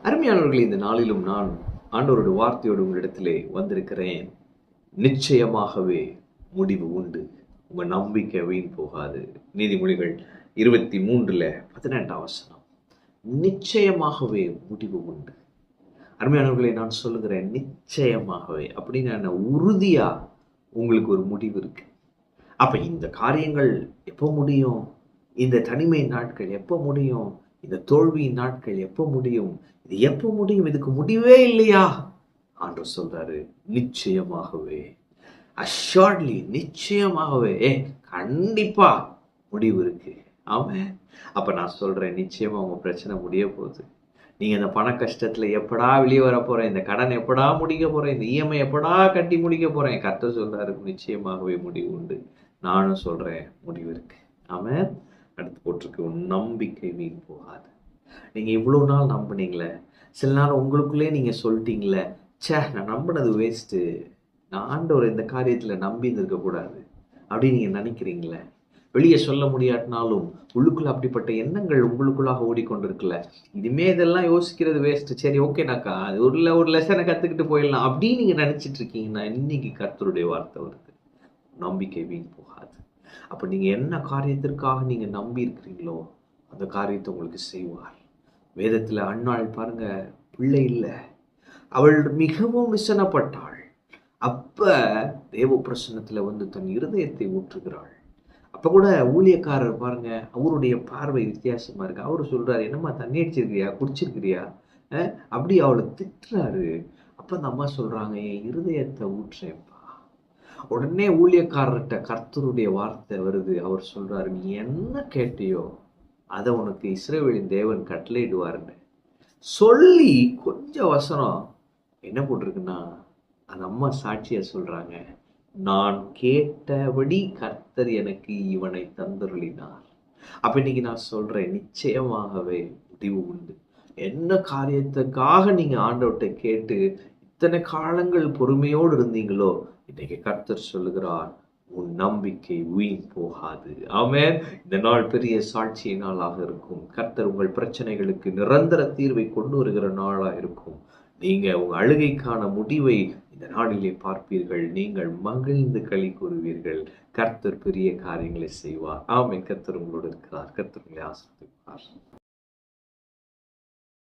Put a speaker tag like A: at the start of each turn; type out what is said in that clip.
A: அருமையானவர்களே, இந்த நாளிலும் நான் ஆண்டவருடைய வார்த்தையோடு உங்களிடத்திலே வந்திருக்கிறேன். நிச்சயமாகவே முடிவு உண்டு. உங்க நம்பிக்கை வீண் போகாது. நீதிமொழிகள் 23:18 வசனம். நிச்சயமாகவே முடிவு உண்டு. அருமையானவர்களே, நான் சொல்லுகிறேன் நிச்சயமாகவே அப்படின்னு என்ன, உறுதியா உங்களுக்கு ஒரு முடிவு இருக்கு. அப்ப இந்த காரியங்கள் எப்போ முடியும்? இந்த தனிமை நாட்கள் எப்போ முடியும்? இந்த தோல்வியின் நாட்கள் எப்போ முடியும்? இது எப்போ முடியும்? இதுக்கு முடிவே இல்லையா? ஆண்டவர் சொல்றாரு, நிச்சயமாகவே, அஷ்யூர்ட்லி, நிச்சயமாகவே, கண்டிப்பா முடிவு இருக்கு. ஆமென். அப்ப நான் சொல்றேன், நிச்சயமா உங்க பிரச்சனை முடிய போகுது. நீங்க இந்த பண கஷ்டத்துல எப்படா வெளியே வர போறேன், இந்த கடன் எப்படா முடிக்க போறேன், இந்த இஎம்ஐ எப்படா கட்டி முடிக்க போறேன், கர்த்தர் சொல்றாரு நிச்சயமாகவே முடிவு உண்டு. நானும் சொல்றேன் முடிவு இருக்கு. ஆமென். அடுத்து போட்டிருக்கு, உன் நம்பிக்கை வீண் போகாது. நீங்க இவ்வளவு நாள் நம்பினீங்களே, சில நாள் உங்களுக்குள்ளே நீங்க சொல்லிட்டீங்களே, ச்சே நான் நம்பினது வேஸ்ட்டு, நான் ஆண்டவர் இந்த காரியத்துல நம்பி இருந்திருக்க கூடாது அப்படின்னு நீங்க நினைக்கிறீங்களே, வெளியே சொல்ல முடியாட்டினாலும் உள்ளுக்குள்ள அப்படிப்பட்ட எண்ணங்கள் உங்களுக்குள்ளாக ஓடிக்கொண்டிருக்குல்ல, இனிமே இதெல்லாம் யோசிக்கிறது வேஸ்ட், சரி ஓகேனாக்கா அது ஒரு லெசனை கத்துக்கிட்டு போயிடலாம் அப்படின்னு நீங்க நினைச்சிட்டு இருக்கீங்கன்னா, இன்னைக்கு கர்த்தருடைய வார்த்தை வருது, நம்பிக்கை வீண் போகாது. அப்ப நீங்க என்ன காரியத்திற்காக நீங்க நம்பி இருக்கிறீங்களோ அந்த காரியத்தை உங்களுக்கு செய்வார். வேதத்துல அன்னாள் பாருங்க, பிள்ளை இல்லை, அவள் மிகவும் விசனப்பட்டாள். அப்ப தேவ பிரசன்னத்துல வந்து தன் இருதயத்தை ஊற்றுகிறாள். அப்ப கூட ஊழியக்காரர் பாருங்க, அவருடைய பார்வை வித்தியாசமா இருக்கு. அவரு சொல்றாரு, என்னம்மா தண்ணி அடிச்சிருக்கிறியா, குடிச்சிருக்கிறியா, அப்படி அவளை திட்டுறாரு. அப்ப அந்த அம்மா சொல்றாங்க, என் இருதயத்தை ஊற்றேன்ப்பா. உடனே ஊழியக்காரர்கிட்ட கர்த்தருடைய வார்த்தை வருது. அவர் சொல்றாரு, நீ என்ன கேட்டியோ அதை உனக்கு இஸ்ரவேலின் தேவன் கட்டளையிடுவாருன்னு சொல்லி கொஞ்சம் வசனம் என்ன போட்டிருக்குன்னா, அந்த அம்மா சாட்சியா சொல்றாங்க, நான் கேட்டபடி கர்த்தர் எனக்கு இவனை தந்தருளினார். அப்ப இன்னைக்கு நான் சொல்றேன், நிச்சயமாகவே முடிவு உண்டு. என்ன காரியத்துக்காக நீங்க ஆண்டவர்கிட்ட கேட்டு இத்தனை காலங்கள் பொறுமையோடு இருந்தீங்களோ, இன்னைக்கு கர்த்தர் சொல்லுகிறார், உன் நம்பிக்கை வீண் போகாது. ஆமென். இந்த நாள் பெரிய சாட்சிய நாளாக இருக்கும். கர்த்தர் உங்கள் பிரச்சனைகளுக்கு நிரந்தர தீர்வை கொண்டு வருகிற நாளாக இருக்கும். நீங்க உங்க அழுகைக்கான முடிவை இந்த நாளிலே பார்ப்பீர்கள். நீங்கள் மகிழ்ந்து களி கூறுவீர்கள். கர்த்தர் பெரிய காரியங்களை செய்வார். ஆமென். கர்த்தர் உங்களோடு இருக்கிறார். கர்த்தர் உங்களை ஆசீர்வதிப்பார்.